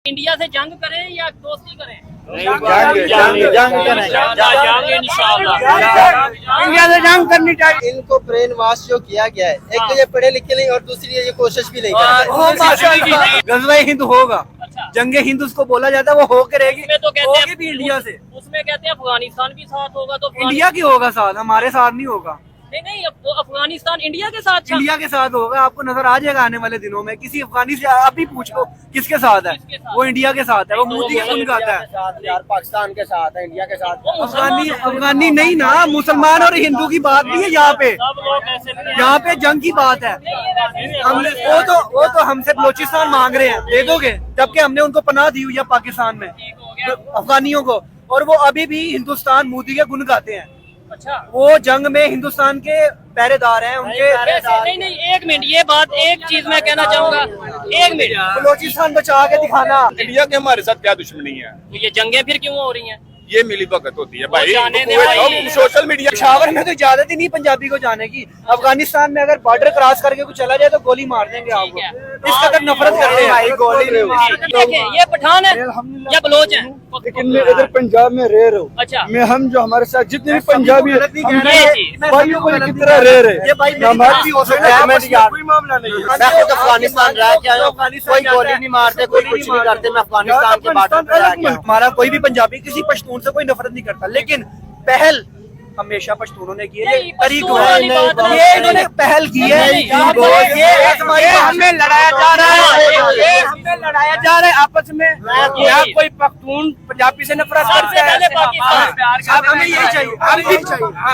India से जंग करें या दोस्ती करें? इंडिया से जंग करनी चाहिए। इनको ब्रेन वॉश जो किया गया है, एक तो ये पढ़े लिखे नहीं और दूसरी ये कोशिश भी नहीं करते। गजवा हिंद होगा, अच्छा। जंगे हिंद उसको बोला जाता है, वो होके रहेगी। उसमें तो कहते होगी हैं भी इंडिया से। उसमें कहते हैं अफगानिस्तान भी साथ होगा तो इंडिया की होगा साथ, हमारे साथ नहीं होगा। नहीं वो अफगानिस्तान इंडिया के साथ इंडिया के साथ होगा, आपको नजर आ जाएगा आने वाले दिनों में। किसी अफगानी से आप भी पूछ लो किसके साथ है, किसके साथ? वो इंडिया के साथ है, वो मोदी के गुण गाता है। यार पाकिस्तान के साथ है, इंडिया के साथ अफगानी नहीं ना, मुसलमान और हिंदू की बात नहीं है यहाँ पे। सब लोग ऐसे नहीं हैं। यहाँ पे जंग की बात है। हमने वो तो हमसे बलोचिस्तान मांग रहे हैं, दे दोगे? जबकि हमने उनको पनाह दी हुई है पाकिस्तान में, ठीक हो गया। अफगानियों को, और वो अभी भी हिंदुस्तान मोदी के गुण गाते हैं। अच्छा वो जंग में हिंदुस्तान के पहरेदार हैं उनके। वैसे नहीं एक मिनट, ये बात एक चीज मैं कहना चाहूंगा, एक मिनट। बलोचिस्तान बचा के दिखाना। इंडिया के हमारे साथ क्या दुश्मनी है? तो ये जंगें फिर क्यों हो रही हैं? ये मिली भगत होती है भाई। जाने दे भाई। सोशल मीडिया पेशावर में तो इजाजत ही नहीं पंजाबी को जाने की। अफगानिस्तान में अगर बॉर्डर क्रॉस करके कुछ चला जाए तो गोली मार देंगे आपको। है। इस कदर नफरत करते हैं भाई, गोली नहीं मारते। देखिए ये पठान है या बलोच है? लेकिन मैं इधर पंजाब में रह रहा हूँ। अच्छा मैं हम जो हमारे साथ जितने भी पंजाबी गलत नहीं कह हम रहे। ये चीज। भाइयों को की तरह रह रहे। ये भाई मेरी बात भी हो सकता है, मैं कोई मामला नहीं है। मैं खुद अफगानिस्तान रह के आया हूँ, कोई गोली नहीं मारते, कोई कुछ नहीं करते। मैं अफगानिस्तान के बॉर्डर पे रह के आया हूँ। हमारा कोई भी पंजाबी किसी पश्तून से कोई नफरत नहीं करता, लेकिन पहल हमेशा पश्तूनों ने की है। नहीं, ये तरीक पश्तून हुआ है, वाली बात नहीं। ये इन्होंने पहल की है। नहीं, ये हमें लड़ाया जा रहा है, ये हमें लड़ाया जा रहा है आपस में। यहाँ कोई पख्तून पंजाबी से नफरत सबसे करता है। पहले पाकिस्तान। अब हमें यही चाहिए,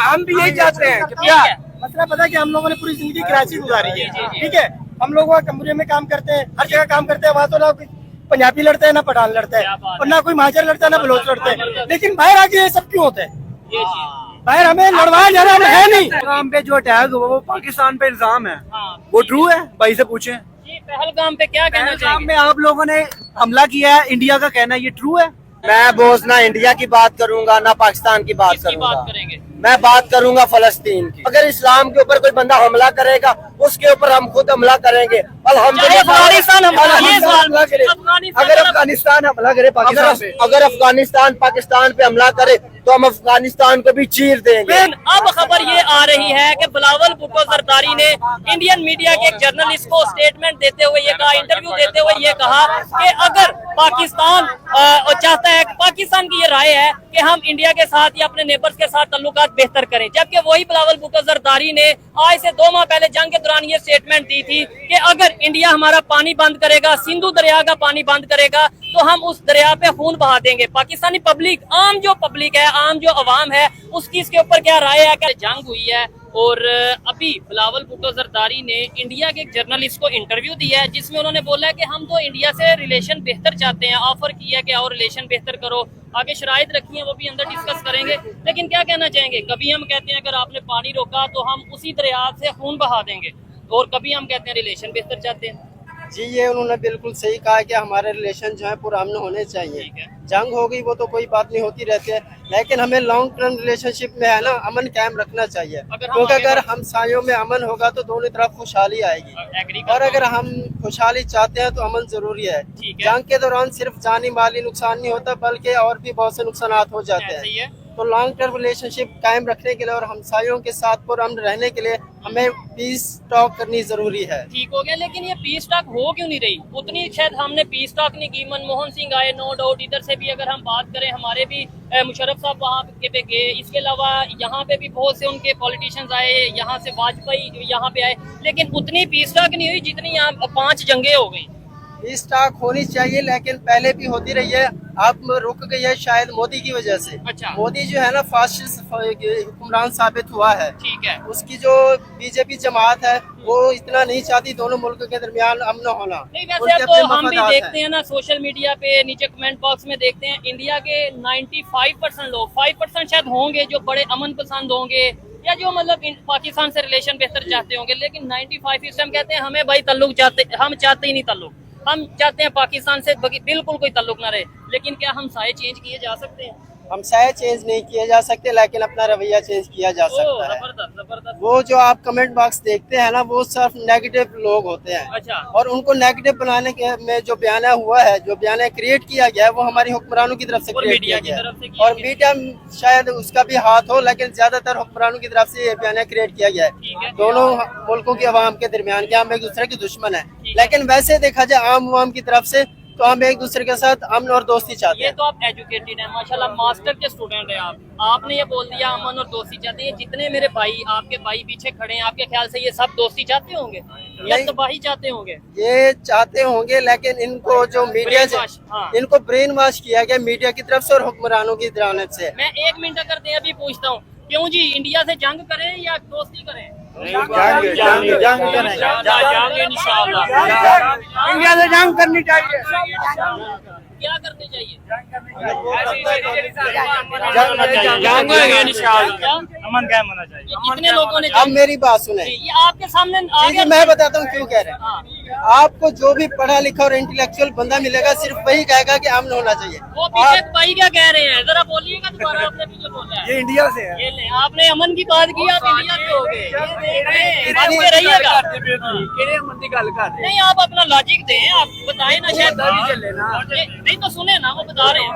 हम भी यही चाहते हैं कि ठीक है। मसला पता है कि हम लोगों ने पूरी जिंदगी कराची गुजारी है, जी, जी। ठीक है। हम लोग वहाँ कमरे में काम करते हैं, हर जगह काम करते हैं। वहाँ तो ना कोई पंजाबी लड़ता है, ना पठान लड़ता क्या है, बात और ना कोई महाजर लड़ता है, ना बलोच लड़ता है। लेकिन बाहर आके ये सब क्यों होता है? ये चीज। बाहर हमें लड़वाया जा रहा है नहीं। पहलगाम पे जो अटैक हुआ वो पाकिस्तान पे इल्जाम है, हाँ वो ट्रू है? भाई से पूछें। ये पहलगाम पे क्या कहना पहलगाम चाहेंगे? में आप लोगों ने हमला किया है, इंडिया का कहना है, ये ट्रू है? मैं बोस ना इंडिया की बात करूंगा ना पाकिस्तान की बात किसकी बात करूंगा, करेंगे? मैं बात करूंगा फलस्तीन की। अगर इस्लाम के ऊपर कोई बंदा हमला करेगा, उसके ऊपर हम खुद हमला करेंगे। चाहे अफगानिस्तान हमला करे, ये सवाल हमला करे। अफगानिस्तान अगर अफगानिस्तान हमला करे पाकिस्तान पे, अगर अफगानिस्तान पाकिस्तान पे हमला करे तो हम अफगानिस्तान को भी चीर देंगे। अब खबर ये आ रही है कि बिलावल भुट्टो जरदारी ने इंडियन मीडिया के एक जर्नलिस्ट को स्टेटमेंट देते हुए ये कहा, इंटरव्यू देते हुए ये कहा कि अगर पाकिस्तान चाहता है, पाकिस्तान की ये राय है कि हम इंडिया के साथ या अपने नेबर्स के साथ ताल्लुकात बेहतर करें, जबकि वही बिलावल भुट्टो जरदारी ने आज से 2 माह पहले जंग के दौरान ये स्टेटमेंट दी थी कि अगर इंडिया हमारा पानी बंद करेगा, सिंधु दरिया का पानी बंद करेगा, तो हम उस दरिया पे खून बहा देंगे। पाकिस्तानी पब्लिक, आम जो पब्लिक है, आम जो अवाम है, उसकी इसके ऊपर क्या राय है? कि जंग हुई है और अभी बिलावल भुट्टो जरदारी ने इंडिया के एक जर्नलिस्ट को इंटरव्यू दिया है, जिसमें उन्होंने बोला है कि हम तो इंडिया से रिलेशन बेहतर चाहते हैं, ऑफर किया कि और रिलेशन बेहतर करो, आगे शराइत रखी है, वो भी अंदर डिस्कस करेंगे। लेकिन क्या कहना चाहेंगे? कभी हम कहते हैं अगर आपने पानी रोका तो हम उसी दरिया से खून बहा देंगे, और कभी हम कहते हैं रिलेशन बेहतर चाहते हैं। जी ये उन्होंने बिल्कुल सही कहा कि हमारे रिलेशन जो है पुराने होने चाहिए। ठीक है। जंग हो गई वो तो कोई बात नहीं, होती रहती है, लेकिन हमें लॉन्ग टर्म रिलेशनशिप में है ना अमन कायम रखना चाहिए। क्योंकि अगर हम सायों में अमन होगा तो दोनों तरफ खुशहाली आएगी, एग्री और अगर हम खुशहाली चाहते हैं तो अमन जरूरी है। ठीक है। जंग के दौरान सिर्फ जानी माली नुकसान नहीं होता, बल्कि और भी बहुत से नुकसान हो जाते सही हैं। है। तो लॉन्ग टर्म रिलेशनशिप कायम रखने के लिए और हमसायों के साथ पुरअमन रहने के लिए हमें पीस टॉक करनी जरूरी है। ठीक हो गया, लेकिन ये पीस टॉक हो क्यों नहीं रही? उतनी शायद हमने पीस टॉक नहीं की। मनमोहन सिंह आए, नो डाउट, इधर से भी अगर हम बात करें, हमारे भी मुशर्रफ साहब वहाँ पे गए, इसके अलावा यहाँ पे भी बहुत से उनके पॉलिटिशियंस आए, यहाँ से वाजपेयी यहाँ पे आए, लेकिन उतनी पीस टॉक नहीं हुई जितनी यहाँ 5 जंगें हो गई। पीस टॉक होनी चाहिए, लेकिन पहले भी होती रही है, अब रुक गई है शायद मोदी की वजह से। अच्छा। मोदी जो है ना फासिस्ट हुक्मरान साबित हुआ है। ठीक है। उसकी जो बीजेपी जमात है वो इतना नहीं चाहती दोनों मुल्कों के दरमियान अमन होना। नहीं वैसे उनके अब तो अपने हम भी मफादात देखते हैं। हैं ना सोशल मीडिया पे, नीचे कमेंट बॉक्स में देखते हैं, इंडिया के 95% लोग, 5% शायद होंगे जो बड़े अमन पसंद होंगे या जो मतलब पाकिस्तान से रिलेशन बेहतर चाहते होंगे, लेकिन 95% कहते हैं हमें भाई ताल्लुक चाहते, हम चाहते ही नहीं ताल्लुक, हम चाहते हैं पाकिस्तान से बिल्कुल कोई ताल्लुक ना रहे। लेकिन क्या हम साए चेंज किए जा सकते हैं? हम साया चेंज नहीं किए जा सकते, लेकिन अपना रवैया चेंज किया जा सकता है। जबरदस्त जबरदस्त। वो जो आप कमेंट बॉक्स देखते हैं ना, वो सिर्फ नेगेटिव लोग होते हैं, अच्छा और उनको नेगेटिव बनाने के में जो बयाना हुआ है, जो बयाना क्रिएट किया गया है, वो हमारी हुक्मरानों की तरफ से और क्रिएट मीडिया किया की गया तरफ से है, किया और मीडिया शायद उसका भी हाथ हो, लेकिन ज्यादातर हुक्मरानों की तरफ से ये बयाना क्रिएट किया गया ठीक है। है। दोनों मुल्कों की आवाम के दरमियान कि हम एक दूसरे के दुश्मन है, लेकिन वैसे देखा जाए आम आवाम की तरफ से तो हम एक दूसरे के साथ अमन और दोस्ती चाहते ये हैं। तो आप एजुकेटेड हैं माशाल्लाह, मास्टर के स्टूडेंट हैं आप। आपने ये बोल दिया अमन और दोस्ती चाहते हैं। जितने मेरे भाई, आपके भाई पीछे खड़े हैं, आपके ख्याल से ये सब दोस्ती चाहते होंगे या नहीं। तबाही चाहते होंगे? ये चाहते होंगे, लेकिन इनको जो मीडिया से Brainwash, हाँ। इनको ब्रेन वॉश किया गया मीडिया की तरफ से और हुक्मरानों की जानब से। मैं 1 मिनट अगर दे अभी पूछता हूँ, क्यों जी इंडिया से जंग करें या दोस्ती करें? जंग इंशाल्लाह। इंडिया से जंग करनी चाहिए। क्या करनी चाहिए? अमन कायम होना चाहिए। ये कितने लोगों ने अब मेरी बात सुने, ये आपके सामने आ जी गया। मैं बताता हूँ क्यों कह रहे हैं। हाँ, आपको जो भी पढ़ा लिखा और इंटेलेक्चुअल बंदा मिलेगा, सिर्फ वही कहेगा कि अमन होना चाहिए। वो पीछे भाई क्या कह रहे हैं, जरा बोलिएगा दोबारा। आपने पीछे बोला है ये इंडिया से है। ये ले, आपने अमन की बात की, आप इंडिया से हो गए। ये देख रहे हैं, बात पे रहिएगा। नहीं, आप अपना लॉजिक दें, आप बताएं ना। शायद नहीं तो सुने ना, वो बता रहे हैं।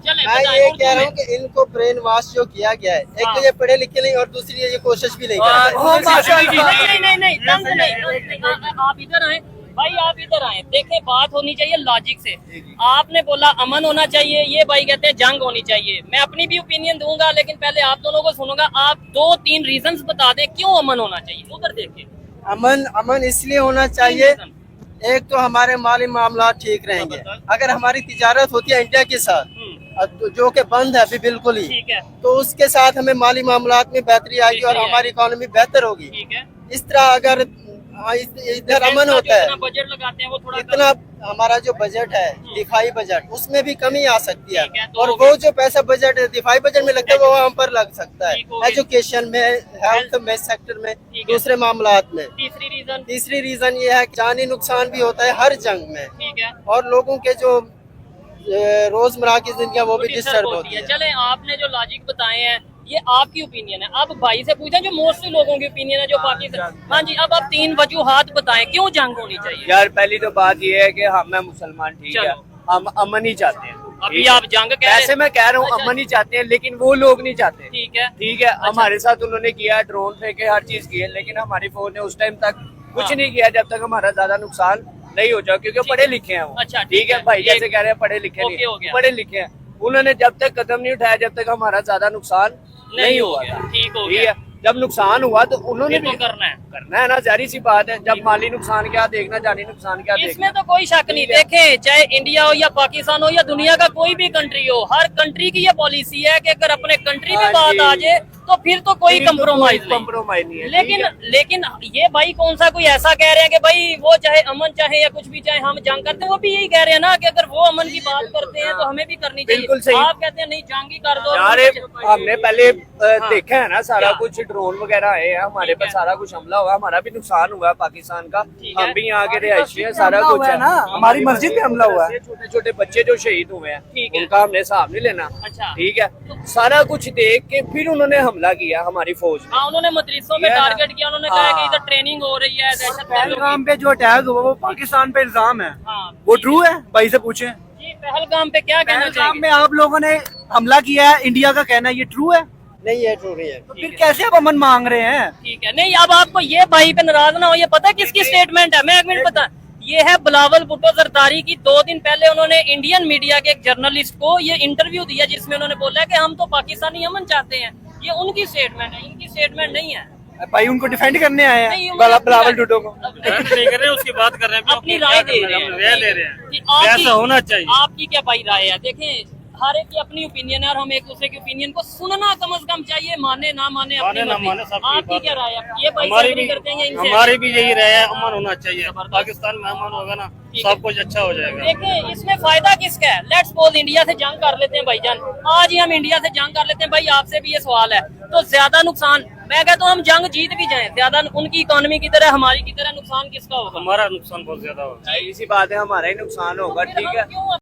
चले मैं बताएं ये उर्दू कह रहा में। हूँ कि इनको ब्रेन वॉश जो किया गया है, एक हाँ। तो ये पढ़े लिखे नहीं और दूसरी ये कोशिश भी नहीं कर नहीं, तंग नहीं। आप इधर आए भाई, आप इधर आए। देखे, बात होनी चाहिए लॉजिक से। आपने बोला अमन होना चाहिए, ये भाई कहते हैं जंग होनी चाहिए। मैं अपनी भी ओपिनियन दूंगा, लेकिन पहले आप दोनों को सुनूंगा। आप 2-3 रीजंस बता दें क्यों अमन होना चाहिए। उधर देखिए, अमन इसलिए होना चाहिए, एक तो हमारे माली मामला ठीक रहेंगे। अगर हमारी तिजारत होती है इंडिया के साथ, तो जो कि बंद है अभी बिल्कुल ही, ठीक है तो उसके साथ हमें माली मामलात में बेहतरी आएगी और हमारी इकोनॉमी बेहतर होगी। ठीक है। इस तरह अगर इधर अमन होता है, बजट लगाते हैं वो थोड़ा इतना हमारा जो बजट है दिफाई बजट, उसमें भी कमी आ सकती है, ठीक है, तो और हो वो जो पैसा बजट दिफाई बजट में लगता है वो हम पर लग सकता ठीक हो है, गया। एजुकेशन में, हेल्थ में, सेक्टर में, ठीक है। दूसरे मामलात में। तीसरी रीजन ये है कि जानी नुकसान भी होता है हर जंग में, ठीक है, और लोगों के जो रोजमर्रा की जिंदगी वो भी डिस्टर्ब डिस्टर्ब होती है। चले, आपने जो लॉजिक बताए हैं ये आपकी ओपिनियन है। अब भाई से पूछें जो मोस्टली लोगों की ओपिनियन है, जो पाकिस्तान। हाँ जी, अब आप 3 वजूहात बताएं क्यों जंग होनी चाहिए। यार पहली तो बात ये है कि हम मुसलमान, ठीक है, चलो। हम अमन ही चाहते हैं। अभी ठीक है? आप जंग कह रहे वैसे मैं कह रहा हूँ अच्छा। अमन ही चाहते हैं, लेकिन वो लोग नहीं चाहते। ठीक है, ठीक है, हमारे साथ उन्होंने किया, ड्रोन फेंके, हर चीज की है, लेकिन हमारी फौज ने उस टाइम तक कुछ हाँ। नहीं किया जब तक हमारा ज्यादा नुकसान नहीं हो जाए, क्योंकि वो पढ़े लिखे हैं वो। अच्छा, ठीक है भाई, जैसे कह रहे हैं पढ़े लिखे ओके, हो नहीं, गया। पढ़े लिखे हैं। उन्होंने जब तक कदम नहीं उठाया जब तक हमारा ज्यादा नुकसान नहीं हुआ गया। था। ठीक हो ठीक गया। है, जब नुकसान हुआ तो उन्होंने फिर तो भी करना है। करना है ना, जारी सी बात है। जब माली नुकसान क्या देखना, जानी नुकसान क्या देखना। इसमें तो कोई शक नहीं। ठीक है। देखें, चाहे इंडिया हो या पाकिस्तान हो या दुनिया का कोई भी कंट्री हो, हर कंट्री की ये पॉलिसी है कि अगर अपने कंट्री में हाँ बात जी। आ जाए तो फिर तो कोई कंप्रोमाइज नहीं। कंप्रोमाइज नहीं है। लेकिन ये भाई कौन सा कोई ऐसा कह रहे हैं कि भाई वो चाहे अमन चाहे या कुछ भी चाहे हम जंग करते हैं, वो भी यही कह रहे हैं ना कि अगर वो अमन की बात करते हैं तो हमें भी करनी चाहिए। बिल्कुल सही। आप कहते हैं नहीं जंग ही कर दो। यार हमने पहले देखा है ना सारा क्या? कुछ, ड्रोन वगैरह आए हैं हमारे ठीक पर, है। सारा कुछ हमला हुआ, हमारा भी नुकसान हुआ है पाकिस्तान का। ठीक है। हम भी यहाँ के रिहायशी है, सारा कुछ है ना, हमारी मस्जिद में हमला हुआ है। छोटे छोटे बच्चे जो शहीद हुए ठीक हैं है। उनका हमने हिसाब नहीं लेना। अच्छा। ठीक है, सारा कुछ देख के फिर उन्होंने हमला किया हमारी फौज ने। हाँ, उन्होंने मदरसों में ये ना। टारगेट किया। उन्होंने कहा कि हाँ। इधर ट्रेनिंग हो रही है दहशतगर्दों पहलगाम की। पे जो अटैक हुआ वो पाकिस्तान पे इल्जाम है, हाँ, वो ट्रू है? भाई से पूछें। जी, पहलगाम पे क्या कहना पहलगाम चाहिए? में आप लोगों ने हमला किया है, इंडिया का कहना है ये ट्रू है, नहीं ये ट्रू नहीं है। तो फिर कैसे आप अमन मांग रहे हैं? ठीक है। नहीं, अब आपको ये भाई पे नाराज ना हो, ये पता है किसकी स्टेटमेंट है? मैं 1 मिनट बता। ये है बिलावल भुट्टो जरदारी की। 2 दिन पहले उन्होंने इंडियन मीडिया के एक जर्नलिस्ट को ये इंटरव्यू दिया जिसमें उन्होंने बोला कि हम तो पाकिस्तानी अमन चाहते हैं। ये उनकी स्टेटमेंट है, इनकी स्टेटमेंट नहीं है। भाई उनको डिफेंड करने आए नहीं, हैं उन्होंने बिलावल भुट्टो को। नहीं कर रहे हैं, उसकी बात कर रहे हैं, अपनी राय दे रहे हैं। राय दे रहे हैं। कि आपकी- ऐसा होना चाहिए। आपकी क्या भाई राय है? देखें, हर एक की अपनी ओपिनियन है और हम एक दूसरे की ओपिनियन को सुनना कम से कम चाहिए। माने ना माने अपनी माने ना मर्जी। माने, सबकी आपकी बात क्या है। राय है? ये भाई हमारी से भी agree करते हैं या इनसे? हमारी भी यही राय है, अमन होना चाहिए। जबरदस्त। पाकिस्तान में अमन होगा ना, ठीक है। सब कुछ अच्छा हो जाएगा। देखिए, इसमें फायदा किसका है? लेट्स सपोज इंडिया से जंग कर लेते हैं भाईजान, आज ही हम इंडिया से जंग कर लेते हैं। भाई आपसे भी ये सवाल है, तो ज्यादा नुकसान, मैं कहता हूँ हम जंग जीत भी जाएं, ज्यादा उनकी इकोनॉमी की तरह हमारी की तरह नुकसान किसका होगा? हमारा नुकसान बहुत ज्यादा होगा। इसी बात है, हमारा ही नुकसान होगा। फिर ठीक हम है, क्यों